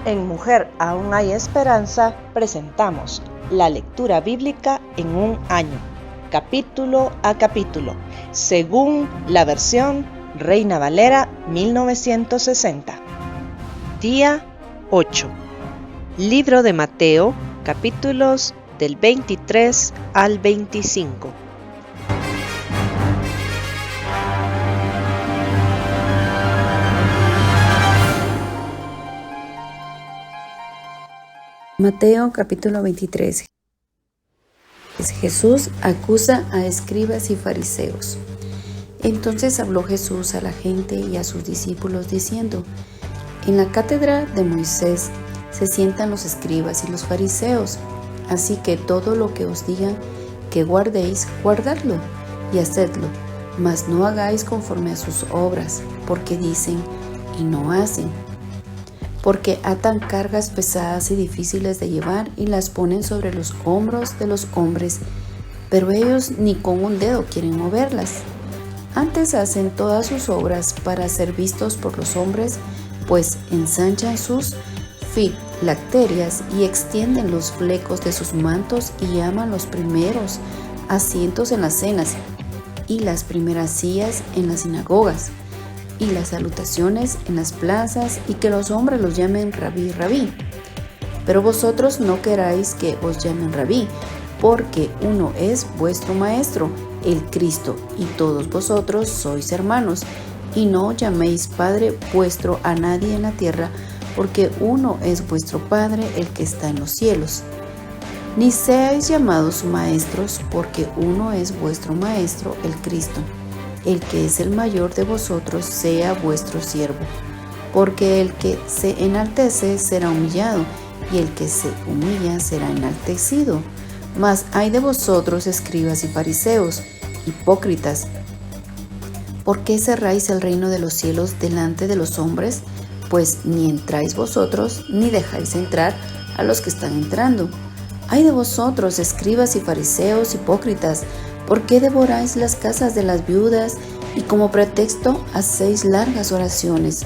En Mujer Aún Hay Esperanza presentamos la lectura bíblica en un año, capítulo a capítulo, según la versión Reina Valera 1960. Día 8. Libro de Mateo, capítulos del 23 al 25. Mateo capítulo 23. Jesús acusa a escribas y fariseos. Entonces habló Jesús a la gente y a sus discípulos diciendo: En la cátedra de Moisés se sientan los escribas y los fariseos, así que todo lo que os digan que guardéis, guardadlo y hacedlo, mas no hagáis conforme a sus obras, porque dicen y no hacen. Porque atan cargas pesadas y difíciles de llevar y las ponen sobre los hombros de los hombres, pero ellos ni con un dedo quieren moverlas. Antes hacen todas sus obras para ser vistos por los hombres, pues ensanchan sus filacterias y extienden los flecos de sus mantos y llaman los primeros asientos en las cenas y las primeras sillas en las sinagogas y las salutaciones en las plazas, y que los hombres los llamen rabí, rabí. Pero vosotros no queráis que os llamen rabí, porque uno es vuestro maestro, el Cristo, y todos vosotros sois hermanos. Y no llaméis Padre vuestro a nadie en la tierra, porque uno es vuestro Padre, el que está en los cielos. Ni seáis llamados maestros, porque uno es vuestro Maestro, el Cristo. El que es el mayor de vosotros sea vuestro siervo, porque el que se enaltece será humillado, y el que se humilla será enaltecido. Mas ay de vosotros, escribas y fariseos, hipócritas, ¿por qué cerráis el reino de los cielos delante de los hombres? Pues ni entráis vosotros, ni dejáis entrar a los que están entrando. Ay de vosotros, escribas y fariseos, hipócritas, ¿por qué devoráis las casas de las viudas y como pretexto hacéis largas oraciones?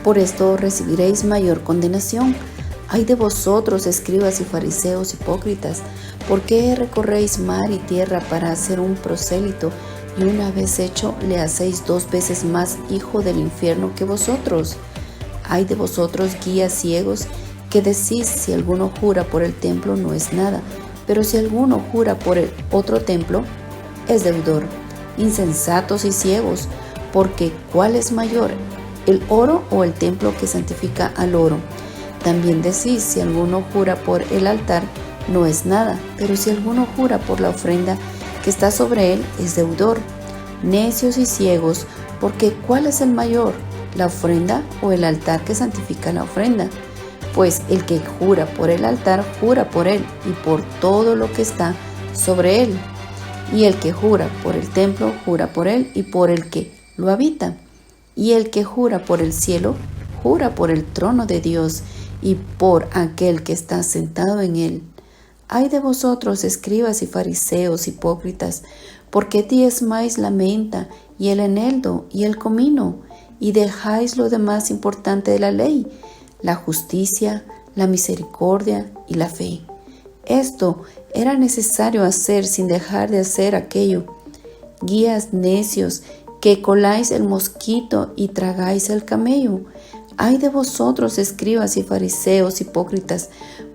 Por esto recibiréis mayor condenación. Ay de vosotros, escribas y fariseos hipócritas, ¿por qué recorréis mar y tierra para hacer un prosélito, y una vez hecho le hacéis 2 veces más hijo del infierno que vosotros? Ay de vosotros, guías ciegos, que decís: si alguno jura por el templo no es nada, pero si alguno jura por el otro templo, es deudor. Insensatos y ciegos, porque ¿cuál es mayor, el oro o el templo que santifica al oro? También decís: si alguno jura por el altar, no es nada, pero si alguno jura por la ofrenda que está sobre él, es deudor. Necios y ciegos, porque ¿cuál es el mayor, la ofrenda o el altar que santifica la ofrenda? Pues el que jura por el altar, jura por él y por todo lo que está sobre él. Y el que jura por el templo, jura por él y por el que lo habita. Y el que jura por el cielo, jura por el trono de Dios y por aquel que está sentado en él. Ay de vosotros, escribas y fariseos hipócritas, porque diezmáis la menta y el eneldo y el comino, y dejáis lo demás importante de la ley, la justicia, la misericordia y la fe. Esto era necesario hacer sin dejar de hacer aquello. Guías necios, que coláis el mosquito y tragáis el camello. Ay de vosotros, escribas y fariseos hipócritas,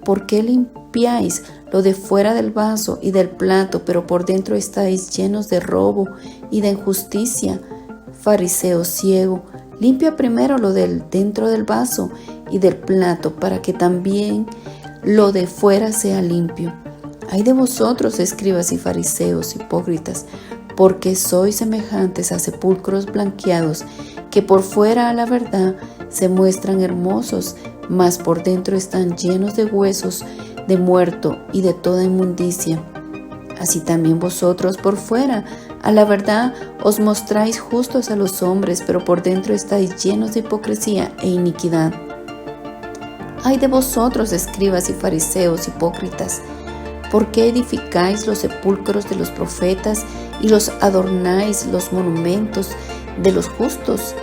¿por qué limpiáis lo de fuera del vaso y del plato, pero por dentro estáis llenos de robo y de injusticia? Fariseo ciego, limpia primero lo del dentro del vaso y del plato, para que también lo de fuera sea limpio. Ay de vosotros, escribas y fariseos hipócritas, porque sois semejantes a sepulcros blanqueados, que por fuera a la verdad se muestran hermosos, mas por dentro están llenos de huesos de muerto y de toda inmundicia. Así también vosotros por fuera a la verdad os mostráis justos a los hombres, pero por dentro estáis llenos de hipocresía e iniquidad. Ay de vosotros, escribas y fariseos hipócritas, ¿por qué edificáis los sepulcros de los profetas y los adornáis los monumentos de los justos?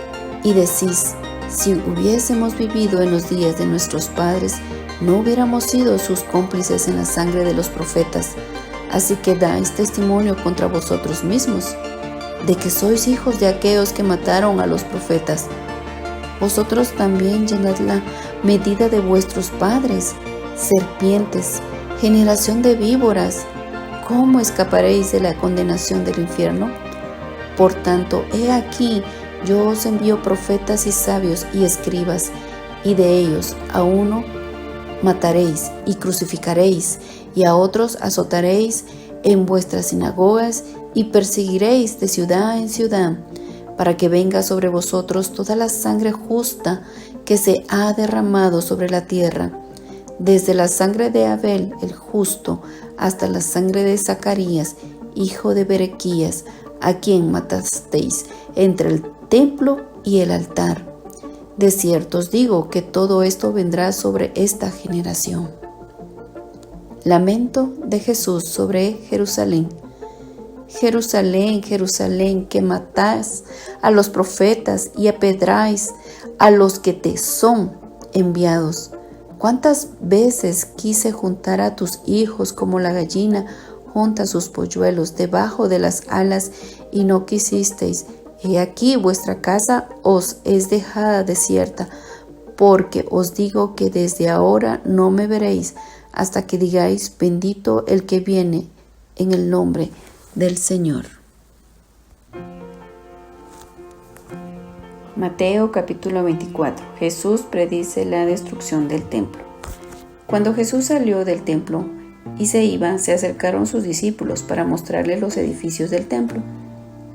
Y decís: Si hubiésemos vivido en los días de nuestros padres, no hubiéramos sido sus cómplices en la sangre de los profetas. Así que dais testimonio contra vosotros mismos, de que sois hijos de aquellos que mataron a los profetas. Vosotros también llenad la medida de vuestros padres, serpientes, generación de víboras. ¿Cómo escaparéis de la condenación del infierno? Por tanto, he aquí, yo os envío profetas y sabios y escribas, y de ellos a uno mataréis y crucificaréis, y a otros azotaréis en vuestras sinagogas y perseguiréis de ciudad en ciudad, para que venga sobre vosotros toda la sangre justa que se ha derramado sobre la tierra, desde la sangre de Abel el justo hasta la sangre de Zacarías, hijo de Berequías, a quien matasteis entre el templo y el altar. De cierto os digo que todo esto vendrá sobre esta generación. Lamento de Jesús sobre Jerusalén. Jerusalén, Jerusalén, que matás a los profetas y apedráis a los que te son enviados. ¿Cuántas veces quise juntar a tus hijos como la gallina junta sus polluelos debajo de las alas y no quisisteis? He aquí vuestra casa os es dejada desierta, porque os digo que desde ahora no me veréis hasta que digáis: bendito el que viene en el nombre del Señor. Mateo capítulo 24. Jesús predice la destrucción del templo. Cuando Jesús salió del templo y se iba, se acercaron sus discípulos para mostrarles los edificios del templo.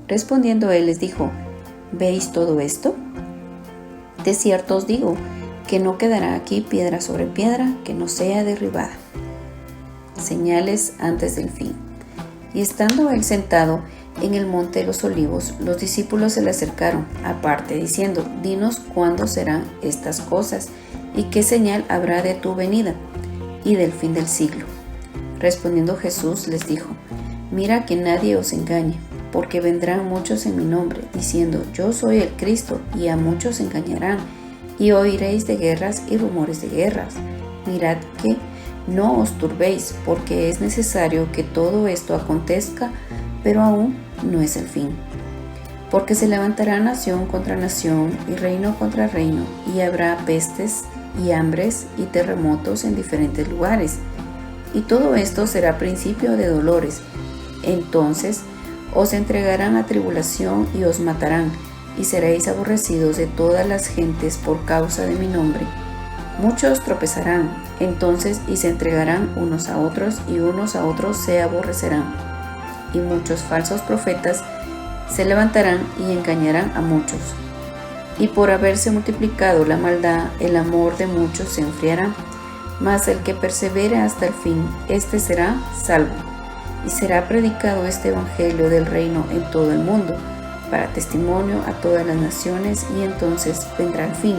Respondiendo él les dijo: ¿veis todo esto? De cierto os digo que no quedará aquí piedra sobre piedra que no sea derribada. Señales antes del fin. Y estando él sentado en el monte de los olivos, los discípulos se le acercaron aparte, diciendo: dinos cuándo serán estas cosas, y qué señal habrá de tu venida y del fin del siglo. Respondiendo Jesús les dijo: mira que nadie os engañe, porque vendrán muchos en mi nombre, diciendo: yo soy el Cristo, y a muchos engañarán, y oiréis de guerras y rumores de guerras. Mirad que no os turbéis, porque es necesario que todo esto acontezca, pero aún no es el fin. Porque se levantará nación contra nación y reino contra reino, y habrá pestes y hambres y terremotos en diferentes lugares. Y todo esto será principio de dolores. Entonces os entregarán a tribulación y os matarán, y seréis aborrecidos de todas las gentes por causa de mi nombre. Muchos tropezarán entonces y se entregarán unos a otros, y unos a otros se aborrecerán. Y muchos falsos profetas se levantarán y engañarán a muchos. Y por haberse multiplicado la maldad, el amor de muchos se enfriará. Mas el que persevere hasta el fin, éste será salvo. Y será predicado este evangelio del reino en todo el mundo, para testimonio a todas las naciones, y entonces vendrá el fin.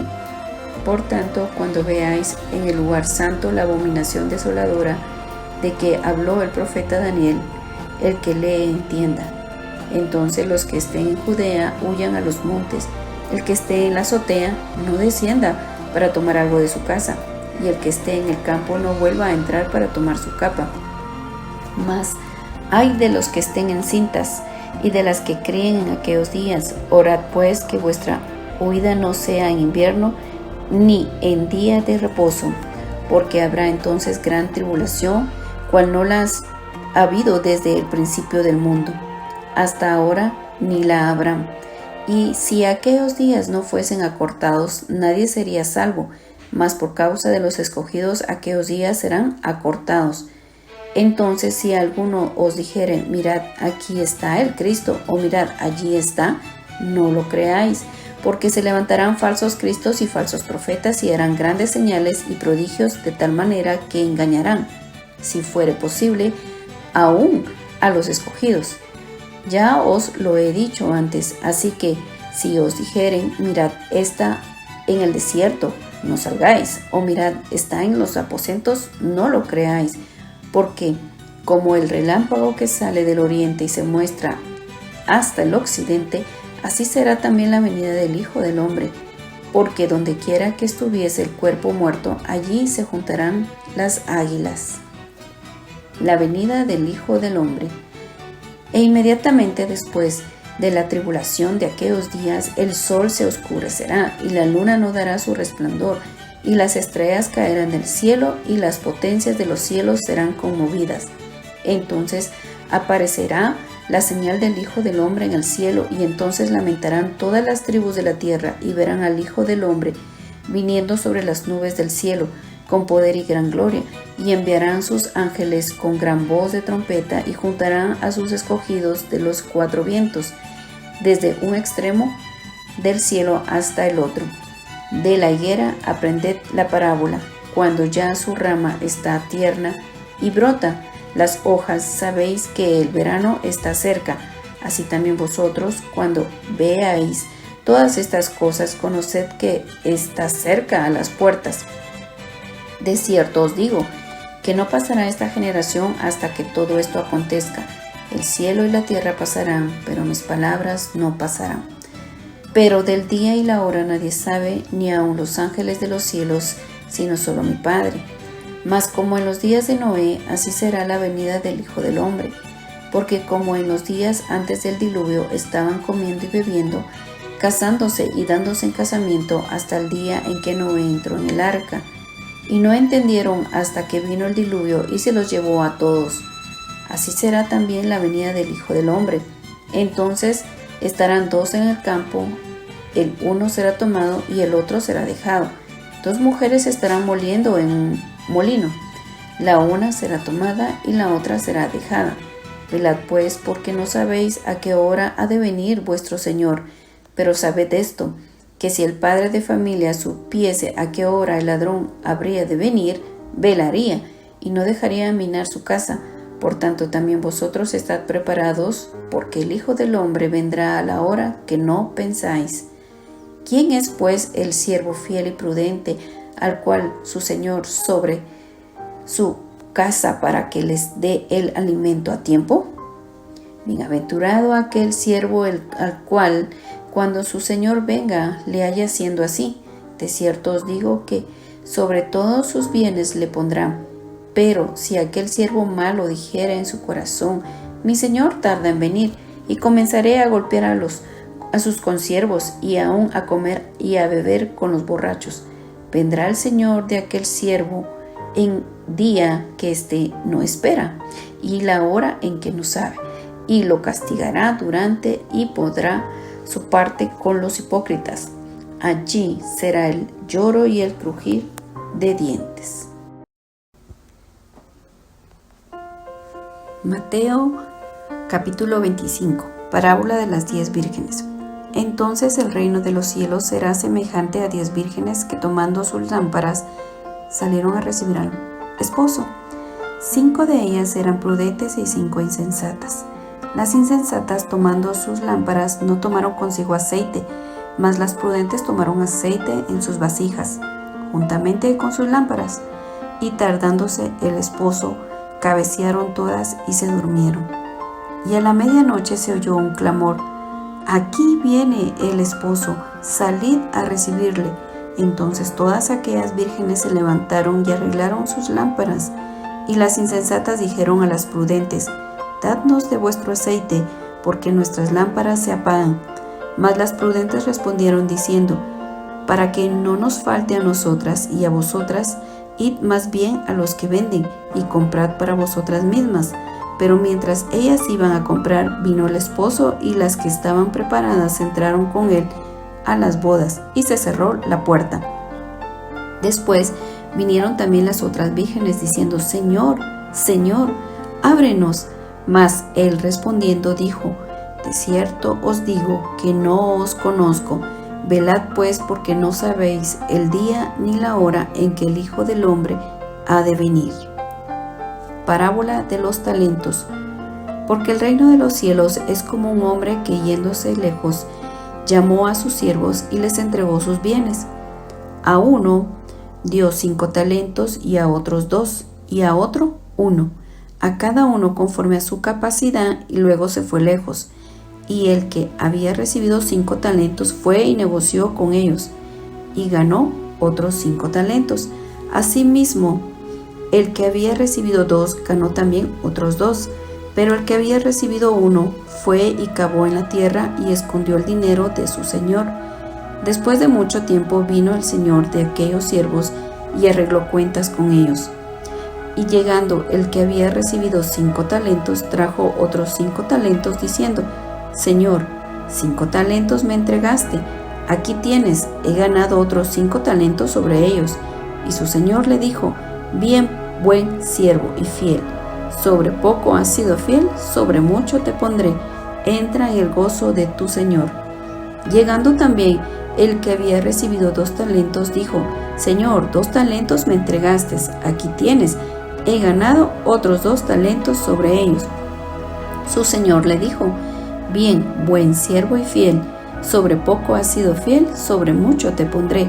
Por tanto, cuando veáis en el lugar santo la abominación desoladora de que habló el profeta Daniel, el que lee entienda. Entonces los que estén en Judea huyan a los montes, el que esté en la azotea no descienda para tomar algo de su casa, y el que esté en el campo no vuelva a entrar para tomar su capa. Mas ay de los que estén en cintas y de las que críen en aquellos días. Orad pues que vuestra huida no sea en invierno ni en día de reposo, porque habrá entonces gran tribulación, cual no las ha habido desde el principio del mundo, hasta ahora ni la habrá. Y si aquellos días no fuesen acortados, nadie sería salvo, mas por causa de los escogidos aquellos días serán acortados. Entonces si alguno os dijere: mirad, aquí está el Cristo, o mirad, allí está, no lo creáis, porque se levantarán falsos cristos y falsos profetas, y harán grandes señales y prodigios, de tal manera que engañarán, si fuere posible, aún a los escogidos. Ya os lo he dicho antes, así que si os dijeren: mirad, está en el desierto, no salgáis, o mirad, está en los aposentos, no lo creáis, porque como el relámpago que sale del oriente y se muestra hasta el occidente, así será también la venida del Hijo del Hombre. porque donde quiera que estuviese el cuerpo muerto, allí se juntarán las águilas. La venida del Hijo del Hombre. E inmediatamente después de la tribulación de aquellos días, el sol se oscurecerá, y la luna no dará su resplandor, y las estrellas caerán del cielo, y las potencias de los cielos serán conmovidas. Entonces aparecerá la señal del Hijo del Hombre en el cielo, y entonces lamentarán todas las tribus de la tierra, y verán al Hijo del Hombre viniendo sobre las nubes del cielo, con poder y gran gloria, y enviarán sus ángeles con gran voz de trompeta, y juntarán a sus escogidos de los cuatro vientos, desde un extremo del cielo hasta el otro. De la higuera aprended la parábola: cuando ya su rama está tierna y brota las hojas, sabéis que el verano está cerca. Así también vosotros, cuando veáis todas estas cosas, conoced que está cerca a las puertas. De cierto os digo, que no pasará esta generación hasta que todo esto acontezca. El cielo y la tierra pasarán, pero mis palabras no pasarán. Pero del día y la hora nadie sabe, ni aun los ángeles de los cielos, sino solo mi Padre. Mas como en los días de Noé, así será la venida del Hijo del Hombre. Porque como en los días antes del diluvio estaban comiendo y bebiendo, casándose y dándose en casamiento, hasta el día en que Noé entró en el arca. Y no entendieron hasta que vino el diluvio y se los llevó a todos. Así será también la venida del Hijo del Hombre. Entonces estarán dos en el campo, el uno será tomado y el otro será dejado. Dos mujeres estarán moliendo en un molino, la una será tomada y la otra será dejada. Velad pues, porque no sabéis a qué hora ha de venir vuestro Señor. Pero sabed esto, que si el padre de familia supiese a qué hora el ladrón habría de venir, velaría y no dejaría minar su casa. Por tanto, también vosotros estad preparados, porque el Hijo del Hombre vendrá a la hora que no pensáis. ¿Quién es pues el siervo fiel y prudente, al cual su Señor sobre su casa para que les dé el alimento a tiempo? Bienaventurado aquel siervo al cual, cuando su Señor venga, le haya haciendo así. De cierto os digo que sobre todos sus bienes le pondrán. Pero si aquel siervo malo dijera en su corazón: mi Señor tarda en venir, y comenzaré a golpear a sus consiervos, y aún a comer y a beber con los borrachos, vendrá el Señor de aquel siervo en día que éste no espera, y la hora en que no sabe, y lo castigará durante, y podrá su parte con los hipócritas. Allí será el lloro y el crujir de dientes. Mateo capítulo 25. Parábola de las 10 vírgenes. Entonces el reino de los cielos será semejante a 10 vírgenes que, tomando sus lámparas, salieron a recibir al esposo. 5 de ellas eran prudentes y 5 insensatas. Las insensatas, tomando sus lámparas, no tomaron consigo aceite, mas las prudentes tomaron aceite en sus vasijas, juntamente con sus lámparas. Y tardándose el esposo, cabecearon todas y se durmieron. Y a la medianoche se oyó un clamor: aquí viene el esposo, salid a recibirle. Entonces todas aquellas vírgenes se levantaron y arreglaron sus lámparas. Y las insensatas dijeron a las prudentes: dadnos de vuestro aceite, porque nuestras lámparas se apagan. Mas las prudentes respondieron diciendo: para que no nos falte a nosotras y a vosotras, id más bien a los que venden y comprad para vosotras mismas. Pero mientras ellas iban a comprar, vino el esposo, y las que estaban preparadas entraron con él a las bodas, y se cerró la puerta. Después vinieron también las otras vírgenes diciendo: Señor, Señor, ábrenos. Mas él respondiendo dijo: de cierto os digo que no os conozco. Velad pues, porque no sabéis el día ni la hora en que el Hijo del Hombre ha de venir. Parábola de los talentos. Porque el reino de los cielos es como un hombre que, yéndose lejos, llamó a sus siervos y les entregó sus bienes. A uno dio 5 talentos, y a otros 2, y a otro 1, a cada uno conforme a su capacidad, y luego se fue lejos. Y el que había recibido 5 talentos fue y negoció con ellos, y ganó otros 5 talentos. Asimismo, el que había recibido 2 ganó también otros 2, pero el que había recibido 1 fue y cavó en la tierra y escondió el dinero de su señor. Después de mucho tiempo vino el señor de aquellos siervos y arregló cuentas con ellos. Y llegando el que había recibido 5 talentos, trajo otros 5 talentos, diciendo: Señor, 5 talentos me entregaste, aquí tienes, he ganado otros 5 talentos sobre ellos. Y su señor le dijo: Bien, buen siervo y fiel, sobre poco has sido fiel, sobre mucho te pondré, entra en el gozo de tu señor. Llegando también el que había recibido 2 talentos, dijo: Señor, 2 talentos me entregaste, aquí tienes, he ganado otros 2 talentos sobre ellos. Su señor le dijo: Bien, buen siervo y fiel, sobre poco has sido fiel, sobre mucho te pondré,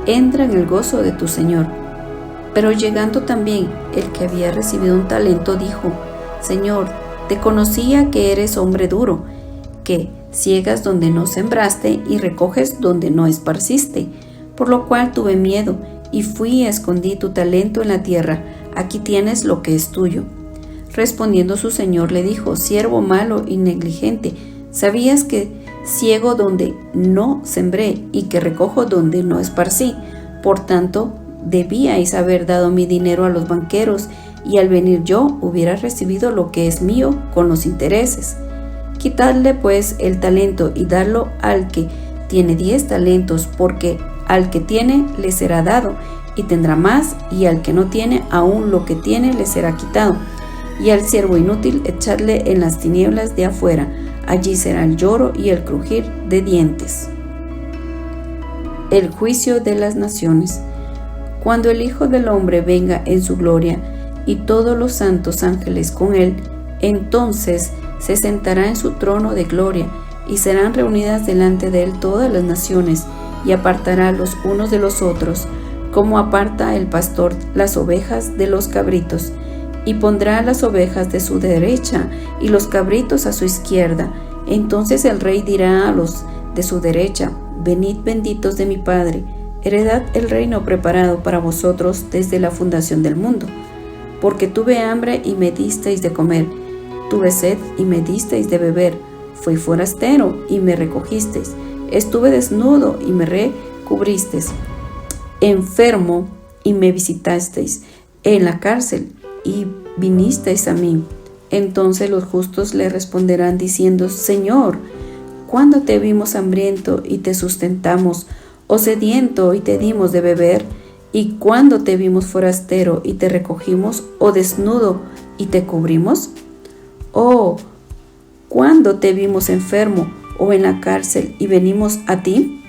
entra en el gozo de tu señor. Pero llegando también el que había recibido 1 talento, dijo: Señor, te conocía que eres hombre duro, que ciegas donde no sembraste y recoges donde no esparciste, por lo cual tuve miedo y fui y escondí tu talento en la tierra, aquí tienes lo que es tuyo. Respondiendo su señor le dijo: Siervo malo y negligente, sabías que ciego donde no sembré y que recojo donde no esparcí, por tanto debíais haber dado mi dinero a los banqueros, y al venir yo hubiera recibido lo que es mío con los intereses. Quitadle pues el talento y dadlo al que tiene 10 talentos, porque al que tiene le será dado y tendrá más, y al que no tiene, aún lo que tiene le será quitado. Y al siervo inútil echadle en las tinieblas de afuera, allí será el lloro y el crujir de dientes. El juicio de las naciones. Cuando el Hijo del Hombre venga en su gloria, y todos los santos ángeles con él, entonces se sentará en su trono de gloria, y serán reunidas delante de él todas las naciones, y apartará los unos de los otros, como aparta el pastor las ovejas de los cabritos, y pondrá las ovejas de su derecha y los cabritos a su izquierda. Entonces el rey dirá a los de su derecha: Venid benditos de mi Padre, heredad el reino preparado para vosotros desde la fundación del mundo. Porque tuve hambre y me disteis de comer, tuve sed y me disteis de beber, fui forastero y me recogisteis, estuve desnudo y me recubristeis, enfermo y me visitasteis, en la cárcel y vinisteis a mí. Entonces los justos le responderán diciendo: Señor, ¿cuándo te vimos hambriento y te sustentamos, o sediento y te dimos de beber? ¿Y cuándo te vimos forastero y te recogimos, o desnudo y te cubrimos? ¿O cuándo te vimos enfermo o en la cárcel y venimos a ti?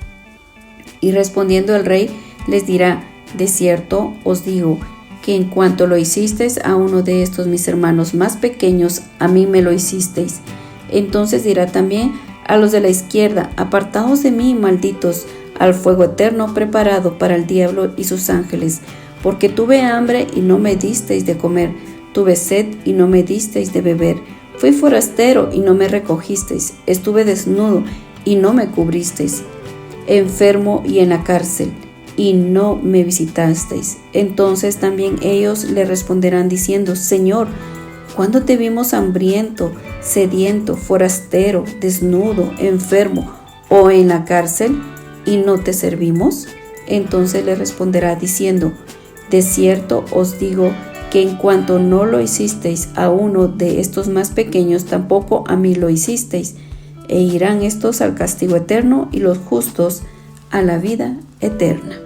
Y respondiendo el rey les dirá: De cierto os digo que en cuanto lo hicisteis a uno de estos mis hermanos más pequeños, a mí me lo hicisteis. Entonces dirá también a los de la izquierda: Apartaos de mí, malditos, al fuego eterno preparado para el diablo y sus ángeles, porque tuve hambre y no me disteis de comer, tuve sed y no me disteis de beber, fui forastero y no me recogisteis, estuve desnudo y no me cubristeis, enfermo y en la cárcel y no me visitasteis. Entonces también ellos le responderán diciendo: Señor, ¿cuándo te vimos hambriento, sediento, forastero, desnudo, enfermo o en la cárcel y no te servimos? Entonces le responderá diciendo: De cierto os digo que en cuanto no lo hicisteis a uno de estos más pequeños, tampoco a mí lo hicisteis. E irán estos al castigo eterno y los justos a la vida eterna.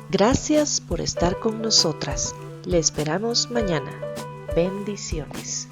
Gracias por estar con nosotras. Le esperamos mañana. Bendiciones.